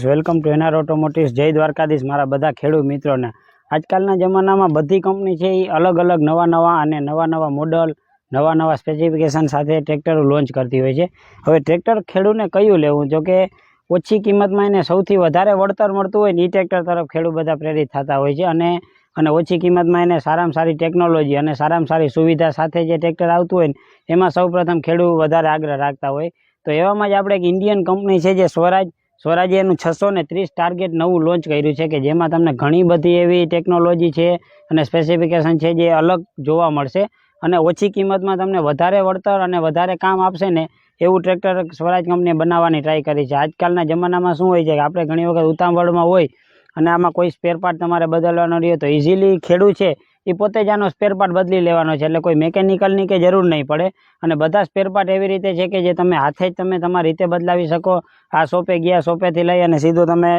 Welcome to NR ઓટોમોટિવ્સ. જય દ્વારકાધીશ મારા બધા ખેડૂત મિત્રોને. આજકાલના જમાનામાં બધી કંપની છે એ અલગ અલગ નવા મોડલ નવા સ્પેસિફિકેશન સાથે ટ્રેક્ટરો લોન્ચ કરતી હોય છે. હવે ટ્રેક્ટર ખેડૂતને કયું લેવું, જો કે ઓછી કિંમતમાં એને સૌથી વધારે વળતર મળતું હોય ને એ ટ્રેક્ટર તરફ ખેડૂત બધા પ્રેરિત થતા હોય છે. અને ઓછી કિંમતમાં એને સારામાં સારી ટેકનોલોજી અને સારામાં સારી સુવિધા સાથે જે ટ્રેક્ટર આવતું હોય ને એમાં સૌપ્રથમ ખેડૂત વધારે આગ્રહ રાખતા હોય. તો એવામાં જ આપણે એક ઇન્ડિયન કંપની છે જે સ્વરાજે એનું 630 ટાર્ગેટ નવું લોન્ચ કર્યું છે કે જેમાં તમને ઘણી બધી એવી ટેકનોલોજી છે અને સ્પેસિફિકેશન છે જે અલગ જોવા મળશે અને ઓછી કિંમતમાં તમને વધારે વળતર અને વધારે કામ આપશે ને એવું ટ્રેક્ટર સ્વરાજ કંપનીએ બનાવવાની ટ્રાય કરી છે. આજકાલના જમાનામાં શું હોય છે કે આપણે ઘણી વખત ઉતાવળમાં હોય અને આમાં કોઈ સ્પેર પાર્ટ તમારે બદલવાનો રહ્યો તો ઇઝીલી ખેડૂત છે એ પોતે જ આનો સ્પેર પાર્ટ બદલી લેવાનો છે, એટલે કોઈ મેકેનિકલની કે જરૂર નહીં પડે. અને બધા સ્પેર પાર્ટ એવી રીતે છે કે જે તમે હાથે જ તમે તમારી રીતે બદલાવી શકો. આ શોપે ગયા, શોપેથી લઈ અને સીધું તમે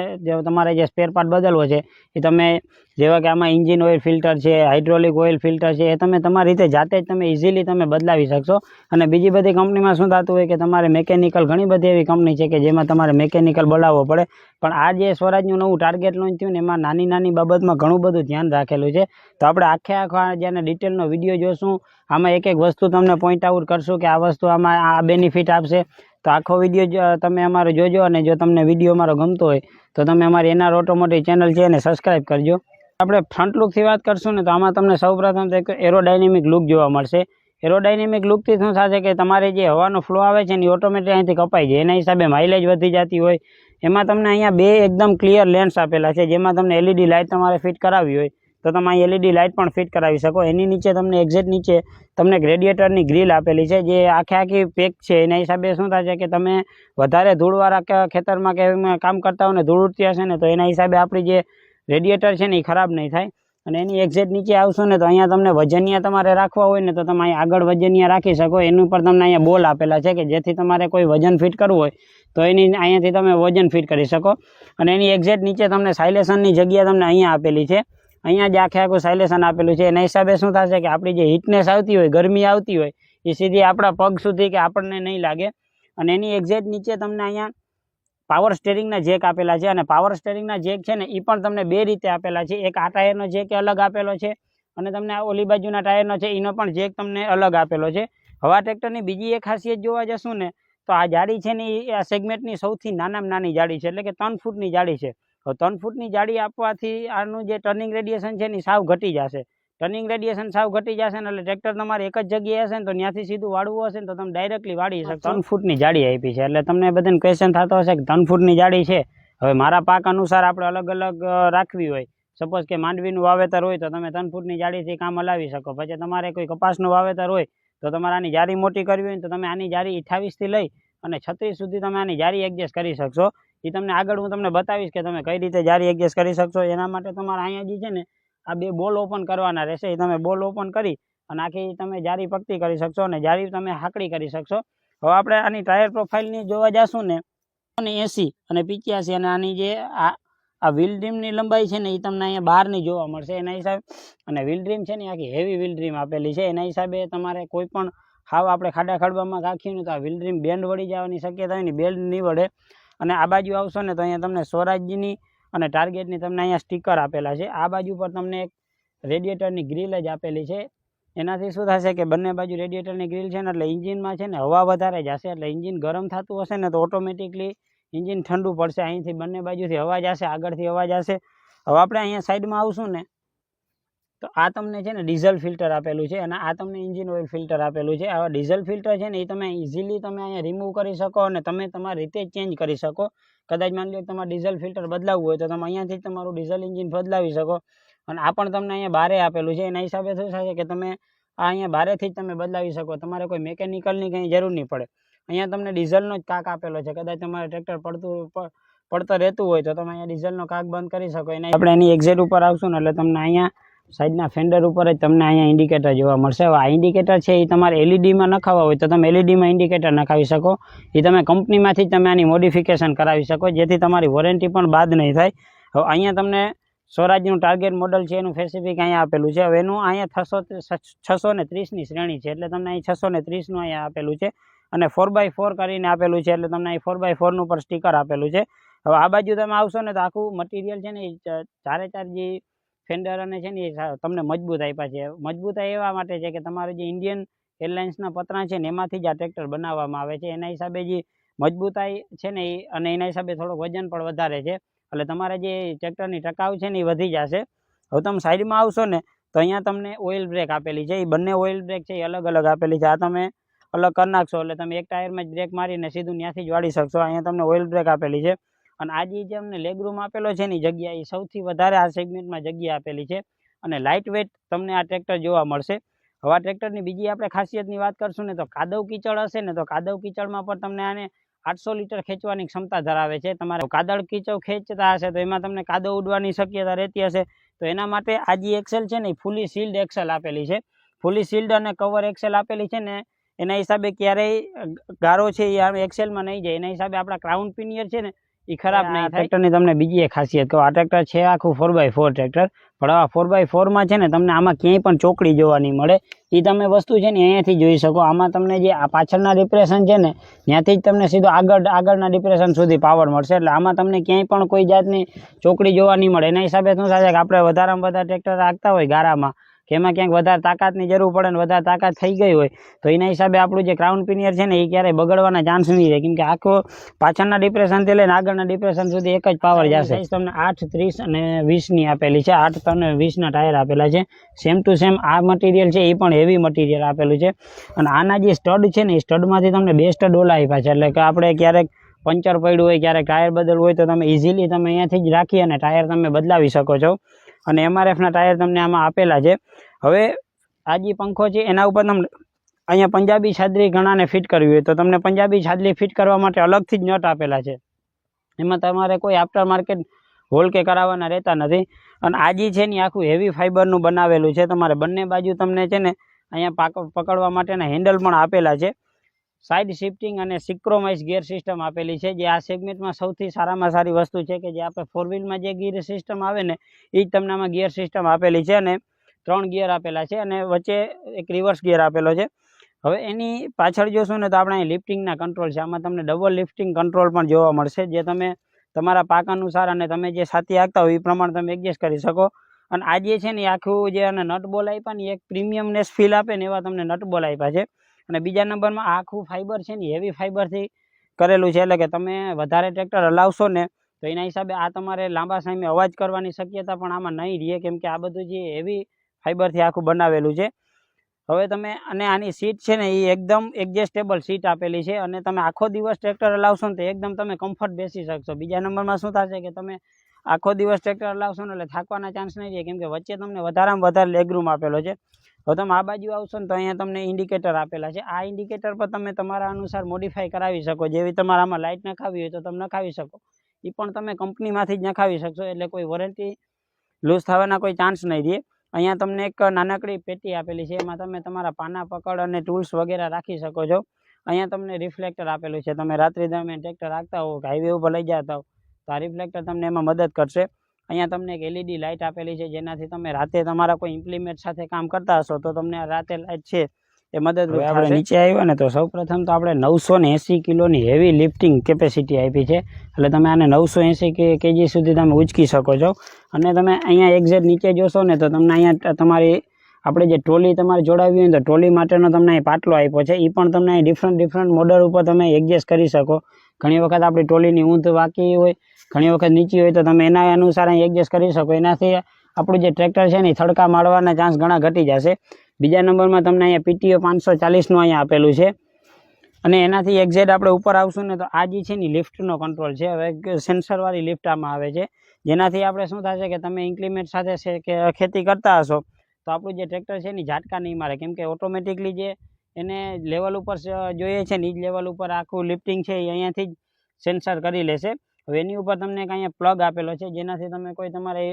તમારે જે સ્પેર પાર્ટ બદલવો છે એ તમે જેવા કે આમાં એન્જિન ઓઇલ ફિલ્ટર છે, હાઇડ્રોલિક ઓઇલ ફિલ્ટર છે, એ તમે તમારી રીતે જાતે જ તમે ઇઝીલી તમે બદલાવી શકશો. અને બીજી બધી કંપનીમાં શું થતું હોય કે તમારે મેકેનિકલ, ઘણી બધી એવી કંપની છે કે જેમાં તમારે મેકેનિકલ બોલાવવો પડે. પણ આ જે સ્વરાજનું નવું ટાર્ગેટ લોન્ચ થયું ને એમાં નાની બાબતમાં ઘણું બધું ધ્યાન રાખેલું છે. તો આપણે આખા જેને ડિટેલનો વિડીયો જોશું, આમાં એક વસ્તુ તમને પોઈન્ટ આઉટ કરશું કે આ વસ્તુ આમાં આ બેનિફિટ આપશે. તો આખો વિડીયો તમે અમારો જોજો અને જો તમને વિડીયો અમારો ગમતો હોય તો તમે અમારી એનઆર ઓટોમોટિવ ચેનલ છે એને સબસ્ક્રાઈબ કરજો. આપણે ફ્રન્ટ લુકથી વાત કરશું ને તો આમાં તમને સૌપ્રથમ એક એરોડાયનેમિક લુક જોવા મળશે. એરોડાયનેમિક લુકથી શું થશે કે તમારે જે હવાનો ફ્લો આવે છે ને એ ઓટોમેટિક અહીંથી કપાઈ જાય, એના હિસાબે માઇલેજ વધી જતી હોય. એમાં તમને અહીંયા બે એકદમ ક્લિયર લેન્સ આપેલા છે જેમાં તમને એલઈડી લાઇટ તમારે ફિટ કરાવી હોય તો તમે અહીં એલઈડી લાઇટ પણ ફિટ કરાવી શકો. એની નીચે તમને એક્ઝેક્ટ નીચે તમને એક રેડિએટરની ગ્રીલ આપેલી છે જે આખી પેક છે. એના હિસાબે શું થાય છે કે તમે વધારે ધૂળવાળા ખેતરમાં કે કામ કરતા હો ને ધૂળ ઉડતી હશે ને તો એના હિસાબે આપણી જે રેડિએટર છે ને એ ખરાબ નહીં થાય. અને એની એક્ઝેક્ટ નીચે આવશો ને તો અહીંયા તમને વજનિયા તમારે રાખવા હોય ને તો તમે અહીંયા આગળ વજનિયા રાખી શકો. એનું પર તમને અહીંયા બોલ આપેલા છે કે જેથી તમારે કોઈ વજન ફિટ કરવું હોય તો એની અહીંયાથી તમે વજન ફિટ કરી શકો. અને એની એક્ઝેક્ટ નીચે તમને સાયલેશનની જગ્યા તમને અહીંયા આપેલી છે. અહીંયા જ આખું સાયલેશન આપેલું છે. એના હિસાબે શું થશે કે આપણી જે હીટનેસ આવતી હોય, ગરમી આવતી હોય એ સીધી આપણા પગ સુધી કે આપણને નહીં લાગે. અને એની એક્ઝેક્ટ નીચે તમને અહીંયા પાવર સ્ટેરિંગના જેક આપેલા છે. અને પાવર સ્ટેરિંગના જેક છે ને એ પણ તમને બે રીતે આપેલા છે. એક આ ટાયરનો જેક અલગ આપેલો છે અને તમને આ ઓલી બાજુના ટાયરનો છે એનો પણ જેક તમને અલગ આપેલો છે. હવે આ ટ્રેક્ટરની બીજી એક ખાસિયત જોવા જશું ને તો આ જાડી છે ને એ આ સેગમેન્ટની સૌથી નાનામાં નાની જાડી છે, એટલે કે 3 ફૂટની જાડી છે. 3 ફૂટની જાડી આપવાથી આનું જે ટર્નિંગ રેડિયેશન છે ને સાવ ઘટી જશે. ટર્નિંગ રેડિયેશન સાવ ઘટી જશે ને એટલે ટ્રેક્ટર તમારે એક જ જગ્યાએ હશે ને તો ત્યાંથી સીધું વાળવું હશે ને તો તમે ડાયરેક્ટલી વાળી શકો. 3 ફૂટની જાડી આપી છે એટલે તમને બધાને ક્વેશ્ચન થતો હશે કે 3 ફૂટની જાડી છે, હવે મારા પાક અનુસાર આપણે અલગ અલગ રાખવી હોય, સપોઝ કે માંડવીનું વાવેતર હોય તો તમે 3 ફૂટની જાડીથી કામ હલાવી શકો. પછી તમારે કોઈ કપાસનું વાવેતર હોય તો તમારે આની જારી મોટી કરવી હોય તો તમે આની જારી 28થી લઈ અને 36 સુધી તમે આની જારી એડજસ્ટ કરી શકશો. એ તમને આગળ હું તમને બતાવીશ કે તમે કઈ રીતે જારી એડજસ્ટ કરી શકશો. એના માટે તમારે અહીંયા જે છે ને આ બે બોલ ઓપન કરવાના રહેશે. એ તમે બોલ ઓપન કરી અને આખી તમે જારી પકતી કરી શકશો અને જારી તમે હાકડી કરી શકશો. હવે આપણે આની ટાયર પ્રોફાઇલની જોવા જશું ને 80 અને 85 અને આની જે આ વ્હીલ ડ્રીમની લંબાઈ છે ને એ તમને અહીંયા બહારની જોવા મળશે. એના હિસાબે અને વ્હીલ ડ્રીમ છે ને આખી હેવી વ્હીલ ડ્રીમ આપેલી છે. એના હિસાબે તમારે કોઈ પણ હાવ આપણે ખાડા ખડવામાં રાખીને તો આ વ્હીલ ડ્રીમ બેન્ડ વળી જવાની શક્યતા હોય ને, બેન્ડ નહીં વળે. અને આ બાજુ આવશો ને તો અહીંયા તમને સ્વરાજની અને ટાર્ગેટની તમને અહીંયા સ્ટીકર આપેલા છે. આ બાજુ પર તમને એક રેડિયેટરની ગ્રીલ જ આપેલી છે. એનાથી શું થશે કે બંને બાજુ રેડિયેટરની ગ્રીલ છે ને એટલે ઇન્જિનમાં છે ને હવા વધારે જશે, એટલે ઇન્જિન ગરમ થતું હશે ને તો ઓટોમેટિકલી ઇન્જિન ઠંડુ પડશે. અહીંથી બંને બાજુથી અવાજ આવશે, આગળથી અવાજ આવશે. હવે આપણે અહીંયા સાઈડમાં આવશું ને તો આ તમને છે ને ડીઝલ ફિલ્ટર આપેલું છે અને આ તમને એન્જિન ઓઇલ ફિલ્ટર આપેલું છે. આવા ડીઝલ ફિલ્ટર છે ને એ તમે ઇઝીલી તમે અહીંયા રિમૂવ કરી શકો અને તમે તમારી રીતે જ ચેન્જ કરી શકો. કદાચ માની લો તમારે ડીઝલ ફિલ્ટર બદલાવવું હોય તો તમે અહીંયાથી તમારું ડીઝલ એન્જિન બદલાવી શકો. અને આ પણ તમને અહીંયા બારે આપેલું છે. એના હિસાબે શું થશે કે તમે આ અહીંયા બારેથી જ તમે બદલાવી શકો. તમારે કોઈ મેકેનિકલની કંઈ જરૂર નહીં પડે. અહીંયા તમને ડીઝલનો જ કાક આપેલો છે. કદાચ તમારે ટ્રેક્ટર પડતર રહેતું હોય તો તમે અહીંયા ડીઝલનો કાક બંધ કરી શકો. એના આપણે એની એક્ઝેટ ઉપર આવશું ને એટલે તમને અહીંયા સાઈડના ફેન્ડર ઉપર જ તમને અહીંયા ઇન્ડિકેટર જોવા મળશે. હવે આ ઇન્ડિકેટર છે એ તમારે એલઈડીમાં નખાવવા હોય તો તમે એલઈડીમાં ઇન્ડિકેટર નખાવી શકો. એ તમે કંપનીમાંથી જ તમે આની મોડિફિકેશન કરાવી શકો જેથી તમારી વોરંટી પણ બાદ નહીં થાય. હવે અહીંયા તમને સ્વરાજનું ટાર્ગેટ મોડલ છે એનું સ્પેસિફિક અહીંયા આપેલું છે. હવે એનું અહીંયા 630ની શ્રેણી છે એટલે તમને અહીં 630નું અહીંયા આપેલું છે. અને 4x4 કરીને આપેલું છે એટલે તમને અહીં 4x4નું પર સ્ટીકર આપેલું છે. હવે આ બાજુ તમે આવશો ને તો આખું મટીરિયલ છે ને એ ચારે ચાર જે ફેન્ડર અને છે ને એ તમને મજબૂત આપ્યા છે. મજબૂતાઈ એવા માટે છે કે તમારે જે ઇન્ડિયન એરલાઇન્સના પતરા છે ને એમાંથી જ આ ટ્રેક્ટર બનાવવામાં આવે છે. એના હિસાબે જે મજબૂતાઈ છે ને એ અને એના હિસાબે થોડુંક વજન પણ વધારે છે, એટલે તમારે જે ટ્રેક્ટરની ટકાઉ છે ને એ વધી જશે. હવે તમે સાઈડમાં આવશો ને તો અહીંયા તમને ઓઇલ બ્રેક આપેલી છે. એ બંને ઓઇલ બ્રેક છે એ અલગ અલગ આપેલી છે. આ તમે અલગ કરી નાખશો એટલે તમે એક ટાયરમાં જ બ્રેક મારીને સીધું ત્યાંથી જ વાળી શકશો. અહીંયા તમને ઓઇલ બ્રેક આપેલી છે. અને આ જે અમને લેગરૂમ આપેલો છે ને જગ્યા એ સૌથી વધારે આ સેગમેન્ટમાં જગ્યા આપેલી છે અને લાઇટ વેટ તમને આ ટ્રેક્ટર જોવા મળશે. હવે આ ટ્રેક્ટરની બીજી આપણે ખાસિયતની વાત કરશું ને તો કાદવ કીચડ હશે ને તો કાદવ કીચડમાં પણ તમને આને 800 લીટર ખેંચવાની ક્ષમતા ધરાવે છે. તમારે કાદવ કીચડ ખેંચતા હશે તો એમાં તમને કાદવ ઉડવાની શક્યતા રહેતી હશે, તો એના માટે આ જે એક્સેલ છે ને એ ફૂલી સીલ્ડ એક્સેલ આપેલી છે. ફૂલી સીલ્ડ અને કવર એક્સેલ આપેલી છે ને એના હિસાબે ક્યારેય ગારો છે એ એક્સેલમાં નહીં જાય. એના હિસાબે આપણા ક્રાઉન પિનિયર છે ને એ ખરાબ નહીં થાય. ટ્રેક્ટરની તમને બીજી એક ખાસિયત કહું, આ ટ્રેક્ટર છે આખું 4x4 ટ્રેક્ટર, પણ આ 4x4માં છે ને તમને આમાં ક્યાંય પણ ચોકડી જોવા નહીં મળે. એ તમે વસ્તુ છે ને અહીંયાથી જોઈ શકો. આમાં તમને જે આ પાછળના ડિપ્રેશન છે ને ત્યાંથી જ તમને સીધો આગળના ડિપ્રેશન સુધી પાવર મળશે, એટલે આમાં તમને ક્યાંય પણ કોઈ જાતની ચોકડી જોવા નહીં મળે. એના હિસાબે શું થાય કે આપણે વધારેમાં વધારે ટ્રેક્ટર રાખતા હોય ગારામાં કે એમાં ક્યાંક વધારે તાકાતની જરૂર પડે ને વધારે તાકાત થઈ ગઈ હોય તો એના હિસાબે આપણું જે ક્રાઉન પિનિયર છે ને એ ક્યારેય બગડવાના ચાન્સ નહીં રહે, કેમ કે આખો પાછળના ડિપ્રેશનથી લઈને આગળના ડિપ્રેશન સુધી એક જ પાવર જશે. તમને 8, 30 અને 20ની આપેલી છે. 8 અને 20ના ટાયર આપેલા છે. સેમ ટુ સેમ આ મટીરિયલ છે એ પણ હેવી મટીરિયલ આપેલું છે. અને આના જે સ્ટડ છે ને એ સ્ટડમાંથી તમને 2 સ્ટડ ઓલા આપ્યા છે, એટલે કે આપણે ક્યારેક પંચર પડ્યું હોય, ક્યારેક ટાયર બદલવું હોય તો તમે ઇઝીલી તમે અહીંયાથી જ રાખી અને ટાયર તમે બદલાવી શકો છો. અને MRFના ટાયર તમને આમાં આપેલા છે. હવે આ જે પંખો છે એના ઉપર તમને અહીંયા પંજાબી છાદરી ઘણાને ફિટ કરવી હોય તો તમને પંજાબી છાદરી ફિટ કરવા માટે અલગથી જ નટ આપેલા છે. એમાં તમારે કોઈ આફ્ટર માર્કેટ હોલ કે કરાવવાના રહેતા નથી. અને આ જે છે ને આખું હેવી ફાઇબરનું બનાવેલું છે. તમારે બંને બાજુ તમને છે ને અહીંયા પકડવા માટેના હેન્ડલ પણ આપેલા છે. સાઇડ શિફ્ટિંગ અને સિક્રોમાઇઝ ગિયર સિસ્ટમ આપેલી છે, જે આ સેગમેન્ટમાં સૌથી સારામાં સારી વસ્તુ છે કે જે આપણે 4 વ્હીલમાં જે ગિયર સિસ્ટમ આવે ને એ જ તમને આમાં ગિયર સિસ્ટમ આપેલી છે. અને 3 ગિયર આપેલા છે અને વચ્ચે એક રિવર્સ ગિયર આપેલો છે. હવે એની પાછળ જોશું ને તો આપણે અહીં લિફ્ટિંગના કંટ્રોલ છે. આમાં તમને ડબલ લિફ્ટિંગ કંટ્રોલ પણ જોવા મળશે, જે તમે તમારા પાક અનુસાર અને તમે જે સાથી આગતા હોય એ પ્રમાણે તમે એડજસ્ટ કરી શકો. અને આ જે છે ને એ આખું જે અને નટ બોલ આપ્યા ને એક પ્રીમિયમનેસ ફીલ આપે ને એવા તમને નટ બોલ આપ્યા છે. અને બીજા નંબરમાં આખું ફાઇબર છે ને હેવી ફાઇબરથી કરેલું છે, એટલે કે તમે વધારે ટ્રેક્ટર હલાવશો ને તો એના હિસાબે આ તમારે લાંબા સમય અવાજ કરવાની શક્યતા પણ આમાં નહીં રહે, કેમ કે આ બધું જે હેવી ફાઇબરથી આખું બનાવેલું છે. હવે તમે અને આની સીટ છે ને એ એકદમ એડજસ્ટેબલ સીટ આપેલી છે અને તમે આખો દિવસ ટ્રેક્ટર હલાવશો ને તો એકદમ તમે કમ્ફર્ટ બેસી શકશો. બીજા નંબરમાં શું થશે કે તમે આખો દિવસ ટ્રેક્ટર હલાવશો ને એટલે થાકવાના ચાન્સ નહીં રહે, કેમ કે વચ્ચે તમને વધારેમાં વધારે લેગરૂમ આપેલો છે. હવે તમે આ બાજુ આવશો ને તો અહીંયા તમને ઇન્ડિકેટર આપેલા છે. આ ઇન્ડિકેટર પર તમે તમારા અનુસાર મોડિફાઈ કરાવી શકો. જેવી તમારે આમાં લાઇટ નખાવી હોય તો તમે નખાવી શકો. એ પણ તમે કંપનીમાંથી જ નખાવી શકશો, એટલે કોઈ વોરંટી લૂઝ થવાના કોઈ ચાન્સ નહીં રહે. અહીંયા તમને એક નાનકડી પેટી આપેલી છે, એમાં તમે તમારા પાના પકડ અને ટૂલ્સ વગેરે રાખી શકો છો. અહીંયા તમને રિફ્લેક્ટર આપેલું છે. તમે રાત્રિ દરમિયાન ટ્રેક્ટર રાખતા હો કે હાઈવે ઉપર લઈ જતા હો તો આ રિફ્લેક્ટર તમને એમાં મદદ કરશે. અહીંયા તમને એક LED લાઇટ આપેલી છે, જેનાથી તમે રાતે તમારા કોઈ ઇમ્પ્લિમેન્ટ સાથે કામ કરતા હશો તો તમને આ રાતે લાઇટ છે એ મદદરૂપ થશે. આપણે નીચે આવ્યા ને તો સૌપ્રથમ તો આપણે 980 કિલોની હેવી લિફ્ટિંગ કેપેસિટી આપી છે, એટલે તમે આને 980 kg સુધી તમે ઉચકી શકો છો. અને તમે અહીંયા એક્ઝેક્ટ નીચે જોશો ને તો તમને અહીંયા તમારી આપણે જે ટ્રોલી તમારે જોડાવી હોય તો ટ્રોલી માટેનો તમને અહીં પાટલો આપ્યો છે. એ પણ તમને અહીં ડિફરન્ટ મોડલ ઉપર તમે એડજસ્ટ કરી શકો. ઘણી વખત આપણી ટ્રોલીની ઊંધ વાંકી હોય, ઘણી વખત નીચી હોય તો તમે એના અનુસાર અહીં એડજસ્ટ કરી શકો. એનાથી આપણું જે ટ્રેક્ટર છે ને એ થડકા મારવાના ચાન્સ ઘણા ઘટી જશે. બીજા નંબરમાં તમને અહીંયા PTO 540નું અહીંયા આપેલું છે. અને એનાથી એક્ઝેક્ટ આપણે ઉપર આવશું ને તો આ જે છે ને લિફ્ટનો કંટ્રોલ છે. હવે સેન્સરવાળી લિફ્ટ આમાં આવે છે, જેનાથી આપણે શું થશે કે તમે ઇન્ક્લિમેન્ટ સાથે કે ખેતી કરતા હશો તો આપણું જે ટ્રેક્ટર છે ને ઝાટકા નહીં મારે, કેમ કે ઓટોમેટિકલી જે એને લેવલ ઉપર જોઈએ છે ને એ જ લેવલ ઉપર આખું લિફ્ટિંગ છે એ અહીંયાથી જ સેન્સર કરી લેશે. હવે એની ઉપર તમને અહીંયા પ્લગ આપેલો છે, જેનાથી તમે કોઈ તમારે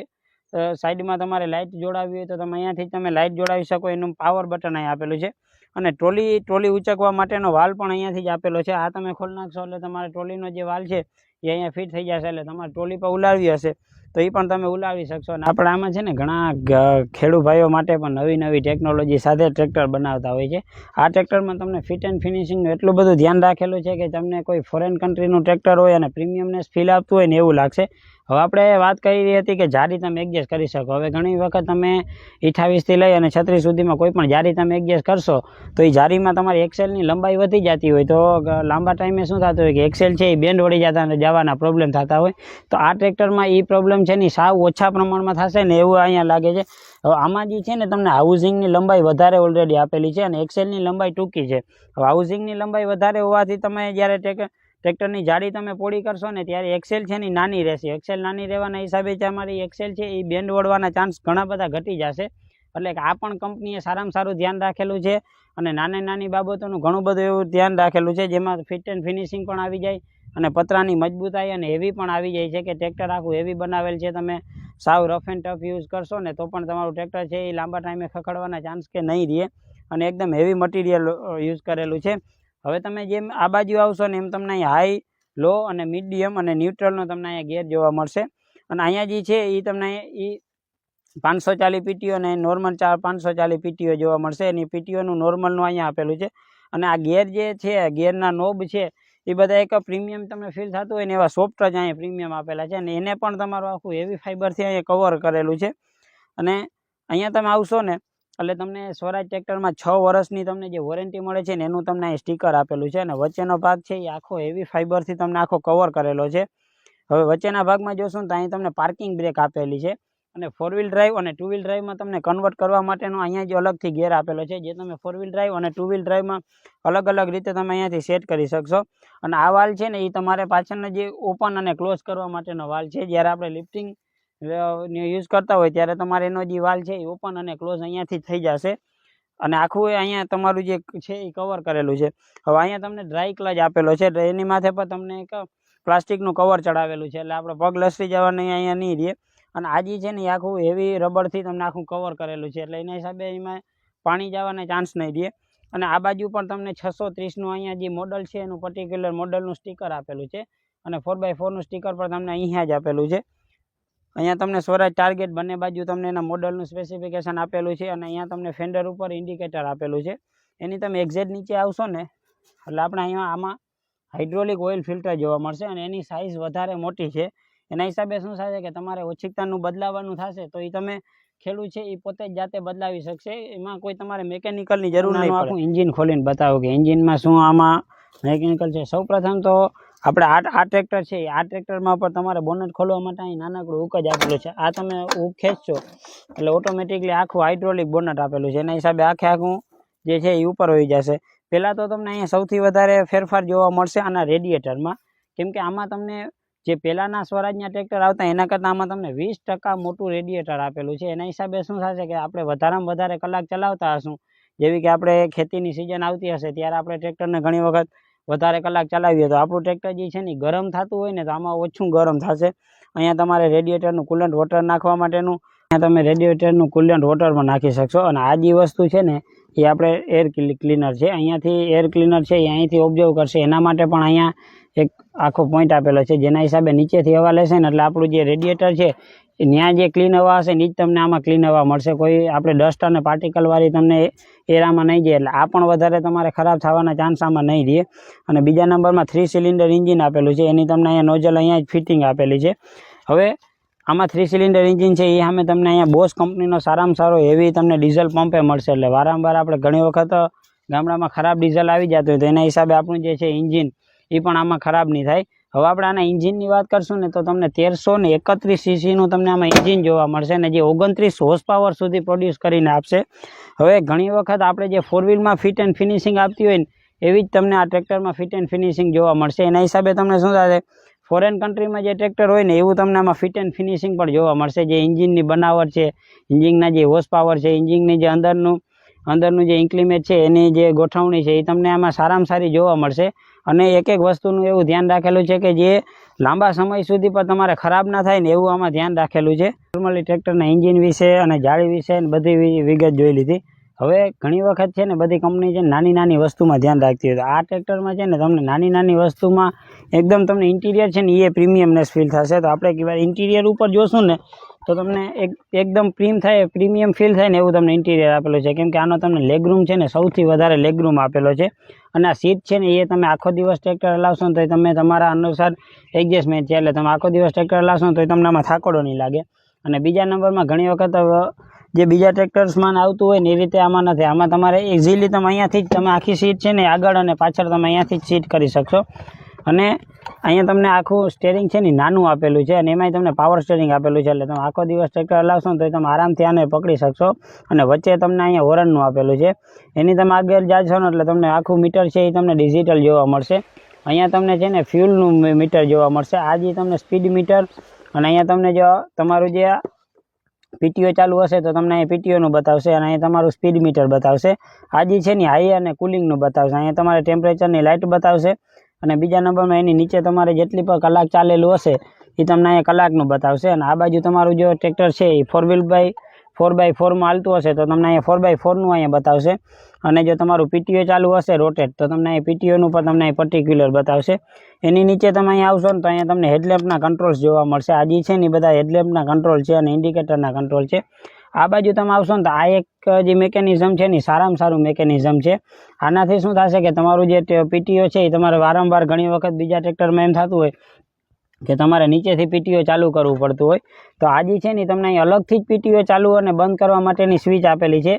સાઈડમાં તમારે લાઇટ જોડાવી હોય તો તમે અહીંયાથી તમે લાઇટ જોડાવી શકો. એનું પાવર બટન અહીં આપેલું છે. અને ટ્રોલી ઉચકવા માટેનો વાલ પણ અહીંયાથી જ આપેલો છે. આ તમે ખોલી નાખશો એટલે તમારે ટ્રોલીનો જે વાલ છે એ અહીંયા ફિટ થઈ જશે, એટલે તમારે ટ્રોલી પર ઉલાડવી હશે તો એ પણ તમે ઉલાવી શકશો. અને આપણે આમાં છે ને ઘણા ખેડૂત ભાઈઓ માટે પણ નવી નવી ટેકનોલોજી સાથે ટ્રેક્ટર બનાવતા હોય છે. આ ટ્રેક્ટરમાં તમને ફિટ એન્ડ ફિનિશિંગનું એટલું બધું ધ્યાન રાખેલું છે કે તમને કોઈ ફોરેન કન્ટ્રીનું ટ્રેક્ટર હોય અને પ્રીમિયમનેસ ફીલ આપતું હોય ને એવું લાગશે. હવે આપણે વાત કરી રહી હતી કે જારી તમે એડજસ્ટ કરી શકો. હવે ઘણી વખત તમે 28થી લઈ અને 36 સુધીમાં કોઈ પણ જારી તમે એડજસ્ટ કરશો તો એ જારીમાં તમારી એક્સેલની લંબાઈ વધી જતી હોય તો લાંબા ટાઈમે શું થતું હોય કે એક્સેલ છે એ બેન્ડ વળી જતા અને જવાના પ્રોબ્લેમ થતા હોય. તો આ ટ્રેક્ટરમાં એ પ્રોબ્લેમ છે ને સાવ ઓછા પ્રમાણમાં થશે ને એવું અહીંયા લાગે છે. હવે આમાં જે છે ને તમને હાઉસિંગની લંબાઈ વધારે ઓલરેડી આપેલી છે અને એક્સેલની લંબાઈ ટૂંકી છે. હવે હાઉસિંગની લંબાઈ વધારે હોવાથી તમે જ્યારે ટ્રેક્ટરની જાડી તમે પોળી કરશો ને ત્યારે એક્સેલ છે ને નાની રહેશે. એક્સેલ નાની રહેવાના હિસાબે તમારી એક્સેલ છે એ બેન્ડ વળવાના ચાન્સ ઘણા બધા ઘટી જશે. એટલે કે આ પણ કંપનીએ સારામાં સારું ધ્યાન રાખેલું છે અને નાની બાબતોનું ઘણું બધું એવું ધ્યાન રાખેલું છે જેમાં ફિટ એન્ડ ફિનિશિંગ પણ આવી જાય અને પતરાની મજબૂતાઈ અને હેવી પણ આવી જાય છે કે ટ્રેક્ટર આખું હેવી બનાવેલ છે. તમે સાવ રફ એન્ડ ટફ યુઝ કરશો ને તો પણ તમારું ટ્રેક્ટર છે એ લાંબા ટાઈમે ખખડવાના ચાન્સ કે નહીં રહે અને એકદમ હેવી મટીરિયલ યુઝ કરેલું છે. હવે તમે જેમ આ બાજુ આવશો ને એમ તમને અહીંયા હાઈ, લો અને મીડિયમ અને ન્યુટ્રલનો તમને અહીંયા ગેર જોવા મળશે. અને અહીંયા જે છે એ તમને એ 540 પીટીઓ અને નોર્મલ 540 પીટીઓ જોવા મળશે. એની પીટીઓનું નોર્મલનું અહીંયા આપેલું છે. અને આ ગેર જે છે ગેરના નોબ છે એ બધા એક પ્રીમિયમ તમને ફીલ થતું હોય ને એવા સોફ્ટ જ અહીંયા પ્રીમિયમ આપેલા છે. અને એને પણ તમારું આખું હેવી ફાઈબરથી અહીંયા કવર કરેલું છે. અને અહીંયા તમે આવશો ને એટલે તમને સ્વરાજ ટ્રેક્ટરમાં 6 વર્ષની તમને જે વોરંટી મળે છે ને એનું તમને અહીં સ્ટીકર આપેલું છે. અને વચ્ચેનો ભાગ છે એ આખો હેવી ફાઈબરથી તમને આખો કવર કરેલો છે. હવે વચ્ચેના ભાગમાં જોશો ને તો અહીં તમને પાર્કિંગ બ્રેક આપેલી છે. અને 4 વ્હીલ ડ્રાઈવ અને 2 વ્હીલ ડ્રાઈવમાં તમને કન્વર્ટ કરવા માટેનો અહીંયા જે અલગથી ગેર આપેલો છે જે તમે 4 વ્હીલ ડ્રાઈવ અને 2 વ્હીલ ડ્રાઈવમાં અલગ અલગ રીતે તમે અહીંયાથી સેટ કરી શકશો. અને આ વાલ છે ને એ તમારે પાછળનો જે ઓપન અને ક્લોઝ કરવા માટેનો વાલ છે. જ્યારે આપણે લિફ્ટિંગ યુઝ કરતા હોય ત્યારે તમારે એનો જે વાલ છે એ ઓપન અને ક્લોઝ અહીંયાથી થઈ જશે. અને આખું અહીંયા તમારું જે છે એ કવર કરેલું છે. હવે અહીંયા તમને ડ્રાય ક્લચ આપેલો છે. એની માથે પર તમને એક પ્લાસ્ટિકનું કવર ચડાવેલું છે એટલે આપણે પગ લસરી જવાનું અહીંયા નહીં રહે. અને આ જે છે ને એ આખું હેવી રબરથી તમને આખું કવર કરેલું છે એટલે એના હિસાબે એમાં પાણી જવાના ચાન્સ નહીં રહે. અને આ બાજુ પણ તમને 630નું અહીંયા જે મોડલ છે એનું પર્ટિક્યુલર મોડલનું સ્ટીકર આપેલું છે. અને 4x4નું સ્ટીકર પણ તમને અહીંયા જ આપેલું છે. અહીંયા તમને સ્વરાજ ટાર્ગેટ બંને બાજુ તમને એના મોડલનું સ્પેસિફિકેશન આપેલું છે. અને અહીંયા તમને ફેન્ડર ઉપર ઇન્ડિકેટર આપેલું છે. એની તમે એક્ઝેક્ટ નીચે આવશો ને એટલે આપણે અહીંયા આમાં હાઇડ્રોલિક ઓઇલ ફિલ્ટર જોવા મળશે. અને એની સાઇઝ વધારે મોટી છે. એના હિસાબે શું થશે કે તમારે ઓછીકતાનું બદલાવવાનું થશે તો એ તમે ખેડૂત છે એ પોતે જ જાતે બદલાવી શકશે. એમાં કોઈ તમારે મિકેનિકલની જરૂર નહીં. આખું એન્જિન ખોલીને બતાવો કે એન્જિનમાં શું આમાં મિકેનિકલ છે. સૌપ્રથમ તો આપણે આ ટ્રેક્ટર છે આ ટ્રેક્ટરમાં પણ તમારે બોનટ ખોલવા માટે અહીં નાનકડું હુક જ આપેલું છે. આ તમે હુક ખેંચશો એટલે ઓટોમેટિકલી આખું હાઇડ્રોલિક બોનટ આપેલું છે. એના હિસાબે આખું જે છે એ ઉપર હોઈ જશે. પહેલાં તો તમને અહીંયા સૌથી વધારે ફેરફાર જોવા મળશે આના રેડિએટરમાં. કેમ કે આમાં તમને જે પહેલાંના સ્વરાજના ટ્રેક્ટર આવતા એના કરતાં આમાં તમને 20% મોટું રેડિએટર આપેલું છે. એના હિસાબે શું થશે કે આપણે વધારેમાં વધારે કલાક ચલાવતા હશું. જેવી કે આપણે ખેતીની સિઝન આવતી હશે ત્યારે આપણે ટ્રેક્ટરને ઘણી વખત વધારે કલાક ચલાવીએ તો આપણું ટ્રેક્ટર જે છે ને ગરમ થતું હોય ને તો આમાં ઓછું ગરમ થશે. અહીંયા તમારે રેડિએટરનું કુલન્ટ વોટર નાખવા માટેનું અહીંયા તમે રેડિએટરનું કુલન્ટ વોટરમાં નાખી શકશો. અને આ જે વસ્તુ છે ને એ આપણે એર ક્લીનર છે. અહીંયાથી એર ક્લીનર છે એ અહીંથી ઓબ્ઝર્વ કરશે. એના માટે પણ અહીંયા એક આખો પોઈન્ટ આપેલો છે જેના હિસાબે નીચેથી હવા લેશે ને એટલે આપણું જે રેડિએટર છે ત્યાં જે ક્લીન હવા હશે ને જ તમને આમાં ક્લીન હવા મળશે. કોઈ આપણે ડસ્ટ અને પાર્ટિકલવાળી તમને એરામાં નહીં જાય એટલે આ પણ વધારે તમારે ખરાબ થવાના ચાન્સ આમાં નહીં રહે. અને બીજા નંબરમાં 3 સિલિન્ડર એન્જિન આપેલું છે. એની તમને અહીંયા નોઝલ અહીંયા જ ફિટિંગ આપેલી છે. હવે આમાં 3 સિલિન્ડર એન્જિન છે એ સામે તમને અહીંયા બોસ કંપનીનો સારામાં સારો હેવી તમને ડીઝલ પંપે મળશે. એટલે વારંવાર આપણે ઘણી વખત ગામડામાં ખરાબ ડીઝલ આવી જતું હોય તો એના હિસાબે આપણું જે છે એન્જિન એ પણ આમાં ખરાબ નહીં થાય. હવે આપણે આના એન્જિનની વાત કરશું ને તો તમને 1331 સીસીનું તમને આમાં એન્જિન જોવા મળશે ને જે 29 હોર્સ પાવર સુધી પ્રોડ્યુસ કરીને આપશે. હવે ઘણી વખત આપણે જે 4 વ્હીલમાં ફિટ એન્ડ ફિનિશિંગ આપતી હોય ને એવી જ તમને આ ટ્રેક્ટરમાં ફિટ એન્ડ ફિનિશિંગ જોવા મળશે. એના હિસાબે તમને શું થશે ફોરેન કન્ટ્રીમાં જે ટ્રેક્ટર હોય ને એવું તમને આમાં ફિટ એન્ડ ફિનિશિંગ પણ જોવા મળશે. જે એન્જિનની બનાવટ છે, એન્જિનના જે હોર્સ પાવર છે, એન્જિનની જે અંદરનું જે ઇન્ક્લિમેટ છે એની જે ગોઠવણી છે એ તમને આમાં સારામાં સારી જોવા મળશે. અને એક એક વસ્તુનું એવું ધ્યાન રાખેલું છે કે જે લાંબા સમય સુધી પણ તમારે ખરાબ ના થાય ને એવું આમાં ધ્યાન રાખેલું છે. નોર્મલી ટ્રેક્ટરના એન્જિન વિશે અને જાળી વિશે બધી વિગત જોઈ લીધી. હવે ઘણી વખત છે ને બધી કંપની છે નાની નાની વસ્તુમાં ધ્યાન રાખતી હોય, તો આ ટ્રેક્ટરમાં છે ને તમને નાની નાની વસ્તુમાં એકદમ તમને ઇન્ટિરિયર છે ને એ પ્રીમિયમનેસ ફીલ થશે. તો આપણે કહેવાય ઇન્ટિરિયર ઉપર જોશું ને તો તમને એકદમ પ્રીમિયમ ફીલ થાય ને એવું તમને ઇન્ટિરિયર આપેલું છે. કેમ કે આનો તમને લેગરૂમ છે ને સૌથી વધારે લેગરૂમ આપેલો છે. અને આ સીટ છે ને એ તમે આખો દિવસ ટ્રેક્ટર હલાવશો ને તો તમે તમારા અનુસાર એડજસ્ટમેન્ટ છે, એટલે તમે આખો દિવસ ટ્રેક્ટર હલાવશો ને તો તમને આમાં થાકોડો નહીં લાગે. અને બીજા નંબરમાં ઘણી વખત જે બીજા ટ્રેક્ટર્સમાં આવતું હોય ને એ રીતે આમાં નથી. આમાં તમારે ઇઝીલી તમે અહીંયાથી જ તમે આખી સીટ છે ને આગળ અને પાછળ તમે અહીંયાથી જ સીટ કરી શકશો. અને અહીંયા તમને આખું સ્ટેરિંગ છે ને નાનું આપેલું છે, અને એમાંય તમને પાવર સ્ટેરિંગ આપેલું છે, એટલે તમે આખો દિવસ ટ્રેક્ટર હલાવશો ને તો તમે આરામથી આને પકડી શકશો. અને વચ્ચે તમને અહીંયા હોરનનું આપેલું છે, એની તમે આગળ જાશો ને એટલે તમને આખું મીટર છે એ તમને ડિજિટલ જોવા મળશે. અહીંયા તમને છે ને ફ્યુલનું મીટર જોવા મળશે, આ જે તમને સ્પીડ મીટર. અને અહીંયા તમને જો તમારું જે પીટીઓ ચાલુ હશે તો તમને અહીંયા પીટીઓનું બતાવશે, અને અહીંયા તમારું સ્પીડ મીટર બતાવશે. આ જે છે ને હાઈ અને કુલિંગનું બતાવશે. અહીંયા તમારે ટેમ્પરેચરની લાઇટ બતાવશે. અને બીજા નંબરમાં એની નીચે તમારે જેટલી પણ કલાક ચાલેલું હશે એ તમને અહીંયા કલાકનું બતાવશે. અને આ બાજુ તમારું જો ટ્રેક્ટર છે એ 4x4માં હાલતું હશે તો તમને અહીંયા 4x4નું અહીંયા બતાવશે. અને જો તમારું પીટીઓ ચાલુ હશે રોટેટ તો તમને અહીં પીટીઓનું પણ તમને અહીં પર્ટિક્યુલર બતાવશે. એની નીચે તમે અહીંયા આવશો ને તો અહીંયા તમને હેડલેમ્પના કંટ્રોલ્સ જોવા મળશે. આ જે છે ને બધા હેડલેમ્પના કંટ્રોલ છે અને ઇન્ડિકેટરના કંટ્રોલ છે. આ બાજુ તમે આવશો ને તો આ એક જે મિકેનિઝમ છે ને સારામાં સારું મિકેનિઝમ છે. આનાથી શું થશે કે તમારું જે પીટીઓ છે એ તમારે વારંવાર ઘણી વખત બીજા ટ્રેક્ટરમાં એમ થતું હોય કે તમારે નીચેથી પીટીઓ ચાલુ કરવું પડતું હોય, તો આ જે છે ને તમને અહીં અલગથી જ પીટીઓ ચાલુ અને બંધ કરવા માટેની સ્વિચ આપેલી છે.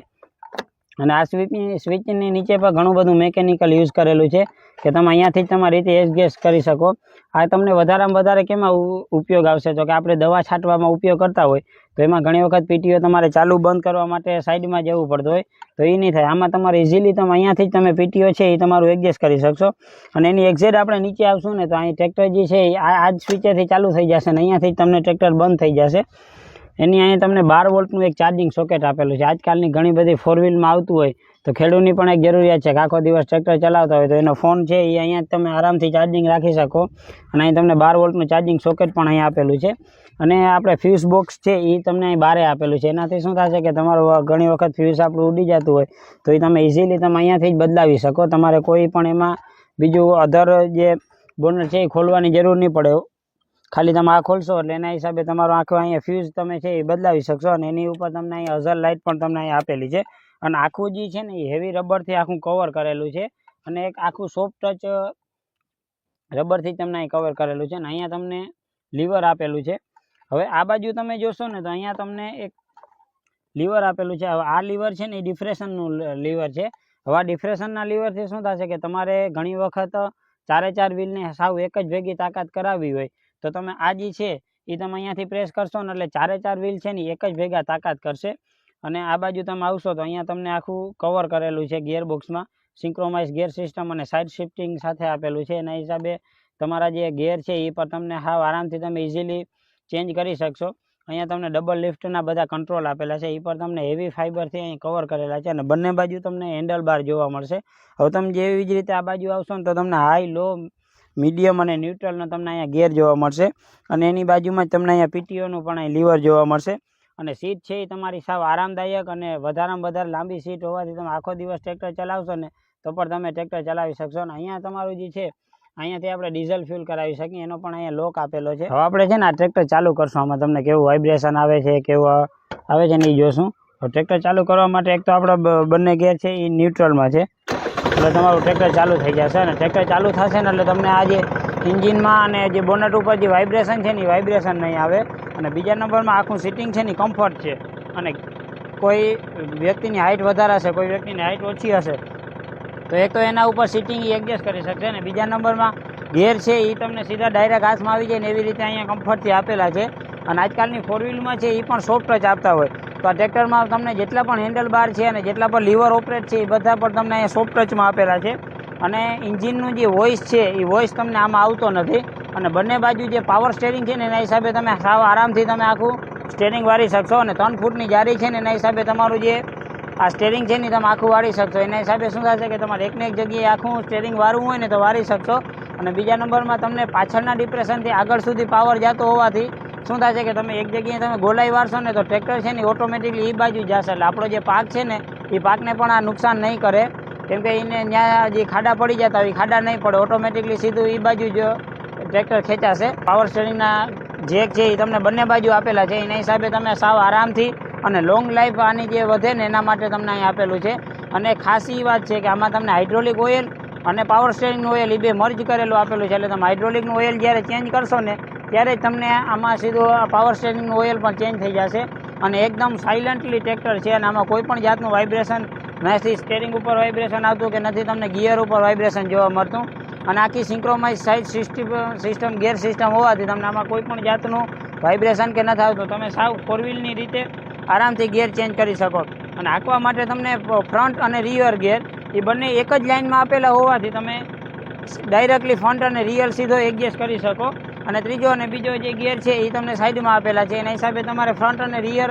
અને આ સ્વિચની નીચે પણ ઘણું બધું મિકેનિકલ યુઝ કરેલું છે કે તમે અહીંયાથી જ તમારી રીતે એડજસ્ટ કરી શકો. આ તમને વધારેમાં વધારે કેમાં ઉપયોગ આવશે તો કે આપણે દવા છાંટવામાં ઉપયોગ કરતા હોય તો એમાં ઘણી વખત પીટીઓ તમારે ચાલુ બંધ કરવા માટે સાઈડમાં જવું પડતું હોય, તો એ નહીં થાય. આમાં તમારે ઇઝીલી તમે અહીંયાથી જ તમે પીટીઓ છે એ તમારું એડજસ્ટ કરી શકશો. અને એની એક્ઝેક્ટ આપણે નીચે આવશું ને તો અહીં ટ્રેક્ટર જે છે આ જ સ્વિચેથી ચાલુ થઈ જશે ને અહીંયાથી જ તમને ટ્રેક્ટર બંધ થઈ જશે. એની અહીંયા તમને 12 વોલ્ટનું એક ચાર્જિંગ સોકેટ આપેલું છે. આજકાલની ઘણી બધી ફોર વ્હીલમાં આવતું હોય તો ખેડૂતની પણ એક જરૂરિયાત છે કે આખો દિવસ ટ્રેક્ટર ચલાવતા હોય તો એનો ફોન છે એ અહીંયા તમે આરામથી ચાર્જિંગ રાખી શકો. અને અહીં તમને 12 વોલ્ટનું ચાર્જિંગ સોકેટ પણ અહીંયા આપેલું છે. અને આપણે ફ્યુઝ બોક્સ છે એ તમને અહીં બારે આપેલું છે. એનાથી શું થશે કે તમારું ઘણી વખત ફ્યુઝ આપણું ઉડી જતું હોય તો એ તમે ઇઝીલી તમે અહીંયાથી જ બદલાવી શકો. તમારે કોઈ પણ એમાં બીજું અધર જે બોનટ છે એ ખોલવાની જરૂર નહીં પડે. ખાલી તમે આ ખોલશો એટલે એના હિસાબે તમારો આખો અહીંયા ફ્યુઝ તમે છે એ બદલાવી શકશો. અને એની ઉપર તમને અહીંયા હઝર લાઇટ પણ તમને અહીંયા આપેલી છે. અને આખું જે છે ને એ હેવી રબરથી આખું કવર કરેલું છે, અને એક આખું સોફ્ટ ટચ રબરથી તમને અહીં કવર કરેલું છે. અને અહીંયા તમને લીવર આપેલું છે. હવે આ બાજુ તમે જોશો ને તો અહીંયા તમને એક લીવર આપેલું છે. હવે આ લીવર છે ને એ ડિફ્રેશનનું લીવર છે. હવે આ ડિફ્રેશનના લીવરથી શું થશે કે તમારે ઘણી વખત 4 વ્હીલને સાવ એક જ ભેગી તાકાત કરાવવી હોય તો તમે આ જે છે એ તમે અહીંયાથી પ્રેસ કરશો ને એટલે 4 વ્હીલ છે ને એક જ ભેગા તાકાત કરશે. અને આ બાજુ તમે આવશો તો અહીંયા તમને આખું કવર કરેલું છે ગિયરબોક્સમાં. સિંક્રોમાઇઝ ગિયર સિસ્ટમ અને સાઇડ શિફ્ટિંગ સાથે આપેલું છે. એના હિસાબે તમારા જે ગિયર છે એ પર તમને હાવ આરામથી તમે ઇઝીલી ચેન્જ કરી શકશો. અહીંયા તમને ડબલ લિફ્ટના બધા કંટ્રોલ આપેલા છે, એ પર તમને હેવી ફાઇબરથી અહીં કવર કરેલા છે. અને બંને બાજુ તમને હેન્ડલ બાર જોવા મળશે. હવે તમે જેવી જ રીતે આ બાજુ આવશો ને તો તમને હાઈ, લો, મીડિયમ અને ન્યુટ્રલનો તમને અહીંયા ગિયર જોવા મળશે. અને એની બાજુમાં જ તમને અહીંયા પીટીઓનું પણ અહીં લીવર જોવા મળશે. અને સીટ છે એ તમારી સાવ આરામદાયક અને વધારેમાં વધારે લાંબી સીટ હોવાથી તમે આખો દિવસ ટ્રેક્ટર ચલાવશો ને તો પણ તમે ટ્રેક્ટર ચલાવી શકશો. અને અહીંયા તમારું જે છે અહીંયાથી આપણે ડીઝલ ફ્યુલ કરાવી શકીએ, એનો પણ અહીંયા લોક આપેલો છે. હવે આપણે છે ને આ ટ્રેક્ટર ચાલુ કરશું, આમાં તમને કેવું વાઇબ્રેશન આવે છે, કેવું આવે છે ને એ જોશું. તો ટ્રેક્ટર ચાલુ કરવા માટે એક તો આપણા બંને ગેર છે એ ન્યુટ્રલમાં છે, એટલે તમારું ટ્રેક્ટર ચાલુ થઈ જશે. અને ટ્રેક્ટર ચાલુ થશે ને એટલે તમને આ જે એન્જિનમાં અને જે બોનટ ઉપર જે વાઇબ્રેશન છે ને એ વાઇબ્રેશન નહીં આવે. અને બીજા નંબરમાં આખું સીટિંગ છે ને કમ્ફર્ટ છે. અને કોઈ વ્યક્તિની હાઇટ વધારે હશે, કોઈ વ્યક્તિની હાઇટ ઓછી હશે તો એક તો એના ઉપર સીટિંગ એ એડજસ્ટ કરી શકશે. અને બીજા નંબરમાં ગેર છે એ તમને સીધા ડાયરેક્ટ હાથમાં આવી જાય ને એવી રીતે અહીંયા કમ્ફર્ટથી આપેલા છે. અને આજકાલની ફોર વ્હીલમાં છે એ પણ સોફ્ટ ટચ આપતા હોય, તો આ ટ્રેક્ટરમાં તમને જેટલા પણ હેન્ડલ બાર છે અને જેટલા પણ લીવર ઓપરેટ છે એ બધા પણ તમને અહીંયા સોફ્ટ ટચમાં આપેલા છે. અને એન્જિનનું જે વોઇસ છે એ વોઇસ તમને આમાં આવતો નથી. અને બંને બાજુ જે પાવર સ્ટેરિંગ છે ને એના હિસાબે તમે સાવ આરામથી તમે આખું સ્ટેરિંગ વાળી શકશો. અને 3 ફૂટની જારી છે ને એના હિસાબે તમારું જે આ સ્ટેરિંગ છે ને તમે આખું વાળી શકશો. એના હિસાબે શું થશે કે તમારે એકને એક જગ્યાએ આખું સ્ટેરિંગ વાળવું હોય ને તો વાળી શકશો. અને બીજા નંબરમાં તમને પાછળના ડિપ્રેશનથી આગળ સુધી પાવર જતો હોવાથી શું થશે કે તમે એક જગ્યાએ તમે ગોલાઈ વાળશો ને તો ટ્રેક્ટર છે ને ઓટોમેટિકલી એ બાજુ જશે. એટલે આપણો જે પાક છે ને એ પાકને પણ આ નુકસાન નહીં કરે, કેમ કે એને ત્યાં જે ખાડા પડી જતા હોય એ ખાડા નહીં પડે, ઓટોમેટિકલી સીધું એ બાજુ જ ટ્રેક્ટર ખેંચાશે. પાવર સ્ટેરિંગના જેક છે એ તમને બંને બાજુ આપેલા છે, એના હિસાબે તમે સાવ આરામથી અને લોંગ લાઈફ આની જે વધે ને એના માટે તમને અહીં આપેલું છે. અને ખાસ એ વાત છે કે આમાં તમને હાઇડ્રોલિક ઓઇલ અને પાવર સ્ટેરિંગનું ઓઇલ એ બે મર્જ કરેલું આપેલું છે, એટલે તમે હાઇડ્રોલિકનું ઓઇલ જ્યારે ચેન્જ કરશો ને ત્યારે જ તમને આમાં સીધું પાવર સ્ટેરિંગનું ઓઇલ પણ ચેન્જ થઈ જશે. અને એકદમ સાયલન્ટલી ટ્રેક્ટર છે અને આમાં કોઈ પણ જાતનું વાઇબ્રેશન નથી, સ્ટેરિંગ ઉપર વાઇબ્રેશન આવતું કે નથી તમને ગિયર ઉપર વાઇબ્રેશન જોવા મળતું. અને આખી સિંક્રોમાઇઝ સાઇઝ સિસ્ટમ ગિયર સિસ્ટમ હોવાથી તમને આમાં કોઈ પણ જાતનું વાઇબ્રેશન કે નથી આવતું. તમે સાવ ફોર વ્હીલની રીતે આરામથી ગિયર ચેન્જ કરી શકો. અને હાંકવા માટે તમને ફ્રન્ટ અને રિયર ગિયર એ બંને એક જ લાઇનમાં આપેલા હોવાથી તમે ડાયરેક્ટલી ફ્રન્ટ અને રિયર સીધો એડજસ્ટ કરી શકો. અને ત્રીજો અને બીજો જે ગિયર છે એ તમને સાઈડમાં આપેલા છે, એના હિસાબે તમારે ફ્રન્ટ અને રિયર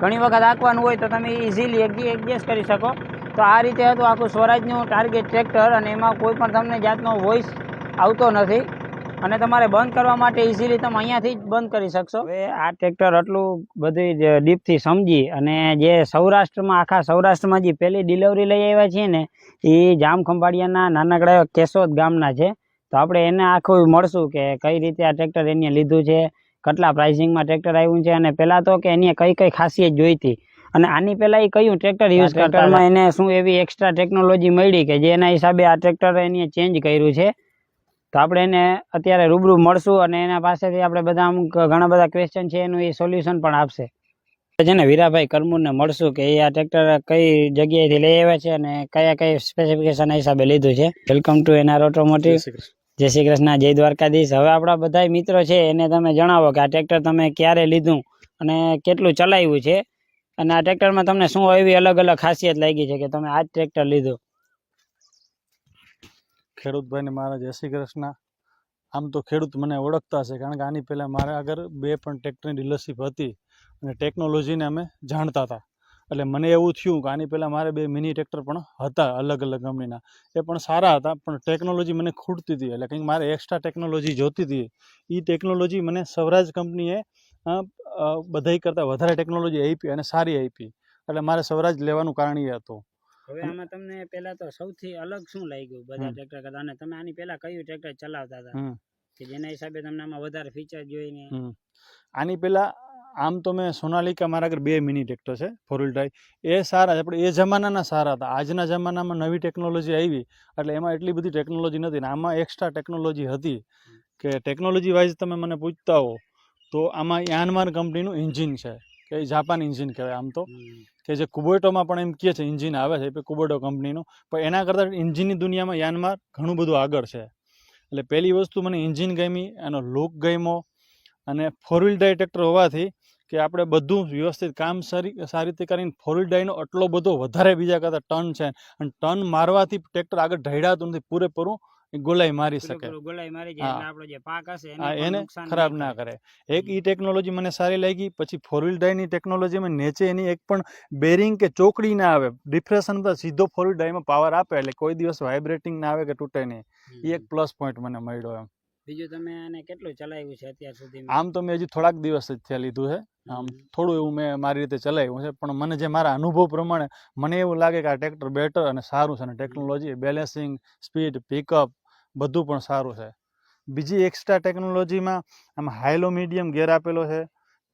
ઘણી વખત હાંકવાનું હોય તો તમે ઇઝીલી એડજસ્ટ કરી શકો. તો આ રીતે હતું આખું સ્વરાજનું ટાર્ગેટ ટ્રેક્ટર, અને એમાં કોઈ પણ તમને જાતનો વોઇસ આવતો નથી અને તમારે બંધ કરવા માટે ઇઝીલી તમે અહીંયાથી જ બંધ કરી શકશો. હવે આ ટ્રેક્ટર આટલું બધી ડીપથી સમજી અને જે સૌરાષ્ટ્રમાં આખા સૌરાષ્ટ્રમાં જે પહેલી ડિલિવરી લઈ આવ્યા છીએ ને એ જામખંભાળિયાના નાનકડા એવા કેશોદ ગામના છે. તો આપણે એને આખું મળશું કે કઈ રીતે આ ટ્રેક્ટર એને લીધું છે, કેટલા પ્રાઇસિંગમાં ટ્રેક્ટર આવ્યું છે, અને પહેલાં તો કે એની કઈ કઈ ખાસિયત જોઈતી અને આની પહેલાં એ કયું ટ્રેક્ટર યુઝ કરતામાં એને શું એવી એક્સ્ટ્રા ટેકનોલોજી મળી કે જેના હિસાબે આ ટ્રેક્ટર એને ચેન્જ કર્યું છે. તો આપણે એને અત્યારે રૂબરૂ મળશું અને એના પાસેથી આપણે બધા અમુક ઘણા બધા ક્વેશ્ચન છે એનું એ સોલ્યુશન પણ આપશે. છે ને વીરાભાઈ કરમુરને મળશું કે એ આ ટ્રેક્ટર કઈ જગ્યાએથી લઈ આવ્યા છે અને કયા કઈ સ્પેસિફિકેશન હિસાબે લીધું છે. Welcome to NR automotive. જય શ્રી કૃષ્ણ, જય દ્વારકાધીશ. હવે આપણા બધા મિત્રો છે એને તમે જણાવો કે આ ટ્રેક્ટર તમે ક્યારે લીધું અને કેટલું ચલાવ્યું છે, અને આ ટ્રેક્ટરમાં તમને શું એવી અલગ અલગ ખાસિયત લાગી છે કે તમે આ જ ટ્રેક્ટર લીધું. ખેડૂતભાઈને મારા જય શ્રી કૃષ્ણ. આમ તો ખેડૂત મને ઓળખતા હશે, કારણ કે આની પહેલાં મારા આગળ 2 પણ ટ્રેક્ટરની ડીલરશીપ હતી અને ટેકનોલોજીને અમે જાણતા હતા. એટલે મને એવું થયું કે આની પહેલાં મારે 2 મિની ટ્રેક્ટર પણ હતા અલગ અલગ કંપનીના, એ પણ સારા હતા, પણ ટેકનોલોજી મને ખૂટતી હતી. એટલે કંઈક મારે એક્સ્ટ્રા ટેકનોલોજી જોતી હતી. એ ટેકનોલોજી મને સ્વરાજ કંપનીએ બધાય કરતાં વધારે ટેકનોલોજી આપી અને સારી આપી, એટલે મારે સ્વરાજ લેવાનું કારણ એ હતું. હવે આમાં તમને પહેલા તો સૌથી અલગ શું લાગ્યું બધા ટ્રેક્ટર કરતા, અને તમે આની પહેલા કયું ટ્રેક્ટર ચલાવતા હતા કે જેના હિસાબે તમને આમાં વધારે ફીચર જોઈને? આની પહેલા આમ તો મેં સોનાલિકા, મારા આગળ 2 મિની ટ્રેક્ટર છે 4 વ્હીલ ડ્રાઈવ, એ સારા છે, પણ એ જમાનાના સારા હતા. આજના જમાનામાં નવી ટેકનોલોજી આવી એટલે એમાં એટલી બધી ટેકનોલોજી નથી ને આમાં એક્સ્ટ્રા ટેકનોલોજી હતી. કે ટેકનોલોજી વાઇઝ તમે મને પૂછતા હો તો આમાં યાનમાર કંપનીનું એન્જિન છે, કે જાપાન એન્જિન કહેવાય આમ તો, કે જે કુબોટોમાં પણ એમ કહે છે એન્જિન આવે છે કુબોટો કંપનીનું, પણ એના કરતાં એન્જિનની દુનિયામાં યાનમાર ઘણું બધું આગળ છે. એટલે પહેલી વસ્તુ મને એન્જિન ગમી, એનો લુક ગમ્યો, અને 4 વ્હીલ ડ્રાઈવ ટ્રેક્ટર હોવાથી કે આપણે બધું વ્યવસ્થિત કામ સારી રીતે કરીને 4 વ્હીલ ડ્રાઈવનો આટલો બધો વધારે બીજા કરતાં ટર્ન છે, અને ટર્ન મારવાથી ટ્રેક્ટર આગળ ઢળાતું નથી, પૂરેપૂરું ગોલાઈ મારી શકે, એને ખરાબ ના કરે. એક ઈ ટેકનોલોજી મને સારી લાગી. પછી 4 વ્હીલ ડ્રાઈવની ટેકનોલોજીમાં નીચે એની એક પણ બેરિંગ કે ચોકડી ના આવે, ડિપ્રેશન પર સીધો 4 વ્હીલ ડ્રાઈવમાં પાવર આપે, એટલે કોઈ દિવસ વાઇબ્રેટિંગ ના આવે કે તૂટે નહીં. એ એક પ્લસ પોઈન્ટ મને મળ્યો. એમ બીજું તમે આને કેટલું ચલાવ્યું છે અત્યાર સુધી? આમ તો મેં હજી થોડાક દિવસ જ થયા લીધું છે, આમ થોડું એવું મેં મારી રીતે ચલાવ્યું છે, પણ મને જે મારા અનુભવ પ્રમાણે મને એવું લાગે કે આ ટ્રેક્ટર બેટર અને સારું છે, અને ટેકનોલોજી, બેલેન્સિંગ, સ્પીડ, પિકઅપ બધું પણ સારું છે. બીજી એક્સ્ટ્રા ટેકનોલોજીમાં આમાં હાઈલો મીડિયમ ગેર આપેલો છે,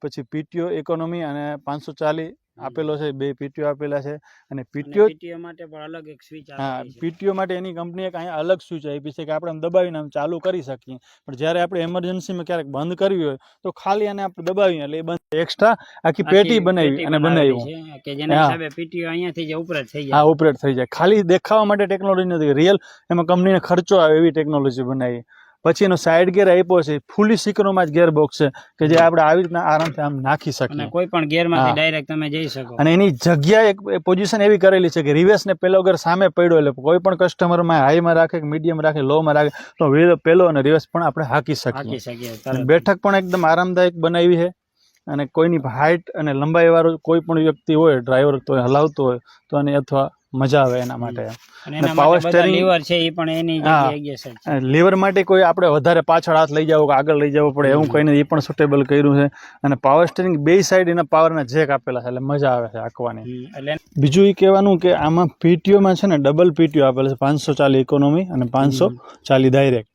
પછી પીટીઓ ઇકોનોમી અને 540 આપેલો છે, 2 પીટીઓ આપેલા છે. અને પીટીઓ માટે પણ અલગ એક સ્વિચ આપેલી છે. પીટીઓ માટે એની કંપનીએ એક અહીંયા અલગ સ્વિચ આપી છે કે આપણે આમ દબાવીને આમ ચાલુ કરી શકીએ, પણ જ્યારે આપણે એમરજન્સીમાં ક્યારેક બંધ કરવી હોય તો ખાલી આને આપણે દબાવીએ એટલે એ બંધ. એક્સ્ટ્રા આખી પેટી બનાવી અને બનાવ્યું કે જેના હિસાબે પીટીઓ અહીંયાથી જ ઓપરેટ થઈ જાય. હા, ઓપરેટ થઈ જાય. ખાલી દેખાવા માટે ટેકનોલોજી નથી, રિયલ એમાં કંપનીને ખર્ચો આવે એવી ટેકનોલોજી બનાવી. પછી એનો સાઈડ ગેર આપ્યો છે, ફૂલી સિક્રોમાં જ ગેર બોક્સ છે કે જે આપણે આવી રીતના આરામથી આમ નાખી શકીએ, કોઈ પણ ગેરમાંથી ડાયરેક્ટ તમે જઈ શકો. અને એની જગ્યા એક પોઝિશન એવી કરેલી છે કે રિવર્સ ને પેલો ગેર સામે પડ્યો, એટલે કોઈ પણ કસ્ટમરમાં હાઈમાં રાખે કે મીડિયમ રાખે, લોમાં રાખે તો પેલો અને રિવર્સ પણ આપણે હાકી શકીએ. બેઠક પણ એકદમ આરામદાયક બનાવી છે, અને કોઈની હાઈટ અને લંબાઈ વાળો કોઈ પણ વ્યક્તિ હોય ડ્રાઈવર તો હલાવતો હોય તો અને અથવા મજા આવે એના માટે અને એના power માટે બધા steering- લીવર છે એ પણ એની હા. જગ્યાએ જ છે. લીવર માટે કોઈ આપણે વધારે પાછળ હાથ લઈ જવો કે આગળ લઈ જવો પડે એવું કહીને એ પણ સુટેબલ કર્યું છે. અને પાવર સ્ટેરિંગ બે સાઈડ એના પાવરના જેક આપેલા છે એટલે મજા આવે છે આંકવાની. એટલે બીજું એ કહેવાનું કે આમાં પીટીઓમાં છે ને ડબલ પીટીઓ આપેલા છે, 540 ઇકોનોમી અને 540 ડાયરેક્ટ.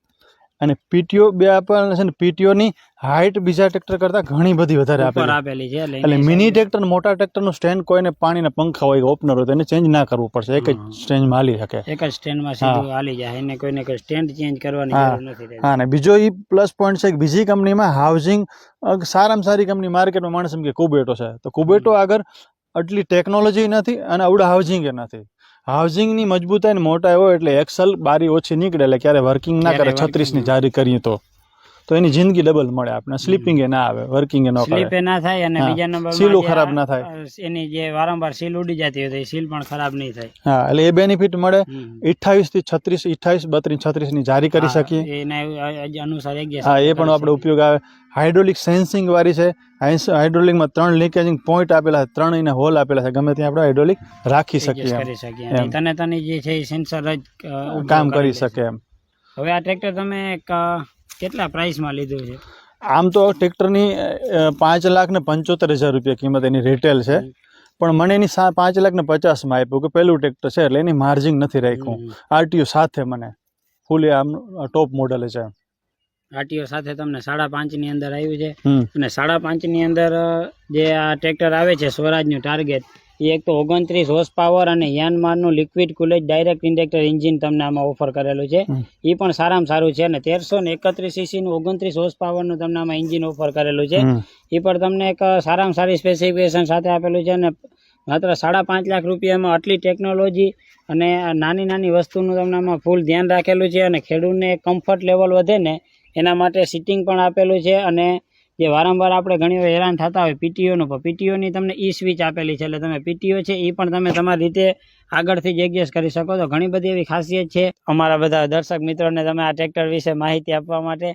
અને પીટીઓ બે આપેલા છે ને પીટીઓની હાઇટ બીજા ટ્રેક્ટર કરતાં ઘણી બધી વધારે ઉપર આપેલી. આપેલી છે એટલે એટલે એની મિની હિસાબે- ટ્રેક્ટર મોટા ટ્રેક્ટરનું સ્ટેન્ડ કોઈને પાણીના પંખા હોય ઓપનર હોય તો એને ચેન્જ ના કરવું પડશે, એક જ સ્ટેન્ડમાં હાલી શકે. એક જ સ્ટેન્ડમાં સીધું હાલી જાય, એને કોઈને કોઈ સ્ટેન્ડ ચેન્જ કરવાની હા. જરૂર નથી રહેતી. હા, અને બીજો એ પ્લસ પોઈન્ટ છે કે બીજી કંપનીમાં હાઉસિંગ સારામાં સારી કંપની માર્કેટમાં માણસ એમ કે કુબેટો છે, તો કુબેટો આગળ આટલી ટેકનોલોજી નથી અને આવડા હાઉસિંગ એ નથી. હાઉસિંગની મજબૂતાઈ ને મોટા હોય એટલે એક્સલ બારી ઓછી નીકળે એટલે ક્યારે વર્કિંગ ના કરે, ક્યારે 36 ની જારી કરીએ તો એની જિંદગી ડબલ મળે આપણે. સ્લીપિંગ એ ના આવે, વર્કિંગ એ ન કરે, સ્લીપ એ ના થાય અને હા. બીજા નંબર સીલો ખરાબ ના થાય. એની જે વારંવાર સીલ ઉડી જતી હોય તો એ સીલ પણ ખરાબ નહીં થાય. હા, એટલે એ બેનિફિટ મળે. હમ. 28 થી 36, 28, 32, 36 ની જારી કરી હા, શકીએ. એના અનુસાર adjust હા, એ કરી પણ આપણે શકીએ. ઉપયોગ આવે. હાઇડ્રોલિક સેન્સિંગ વાળી છે. હાઇડ્રોલિકમાં 3 લીકેજિંગ પોઈન્ટ આપેલા છે, 3 એના હોલ આપેલા છે, ગમે ત્યાં આપણે હાઇડ્રોલિક રાખી adjust શકીએ કરી શકીએ. એમ. અને તને જે છે એ સેન્સર જ કામ કરી લે છે. શકે એમ. હવે આ ટ્રેક્ટર તમે કેટલા પ્રાઇસમાં લીધું છે? આમ તો ટ્રેક્ટરની 5,75,000 રૂપિયા કિંમત એની રિટેલ છે, પણ મને એની 5,50,000 આપ્યું કે પહેલું ટ્રેક્ટર છે એટલે એની માર્જિન નથી રાખ્યું. આરટીઓ સાથે મને ફૂલી આમ ટોપ મોડલ છે. આરટીઓ સાથે તમને 5.5 ની અંદર આવ્યું છે. હમ. અને 5.5 ની અંદર જે આ ટ્રેક્ટર આવે છે સ્વરાજનું ટાર્ગેટ, એ એક તો 29 હોર્સ પાવર અને યાનમારનું લિક્વિડ કુલેજ ડાયરેક્ટ ઇન્જેક્ટર એન્જિન તમને આમાં ઓફર કરેલું છે. એ પણ સારામાં સારું છે. અને 1331 સીસીનું 29 હોર્સ પાવરનું તમને આમાં એન્જિન ઓફર કરેલું છે. એ પણ તમને એક સારામાં સારી સ્પેસિફિકેશન સાથે આપેલું છે. અને માત્ર 5.5 લાખ રૂપિયામાં આટલી ટેકનોલોજી અને નાની નાની વસ્તુનું તમને આમાં ફૂલ ધ્યાન રાખેલું છે. અને ખેડૂતને કમ્ફર્ટ લેવલ વધે ને એના માટે સીટિંગ પણ આપેલું છે. અને જે વારંવાર આપણે ઘણી વાર હેરાન થતા હોય પીટીઓનું, પણ પીટીઓની તમને ઈ સ્વિચ આપેલી છે એટલે તમે પીટીઓ છે એ પણ તમે તમારી રીતે આગળથી જ એડજસ્ટ કરી શકો. તો ઘણી બધી એવી ખાસિયત છે. અમારા બધા દર્શક મિત્રોને તમે આ ટ્રેક્ટર વિશે માહિતી આપવા માટે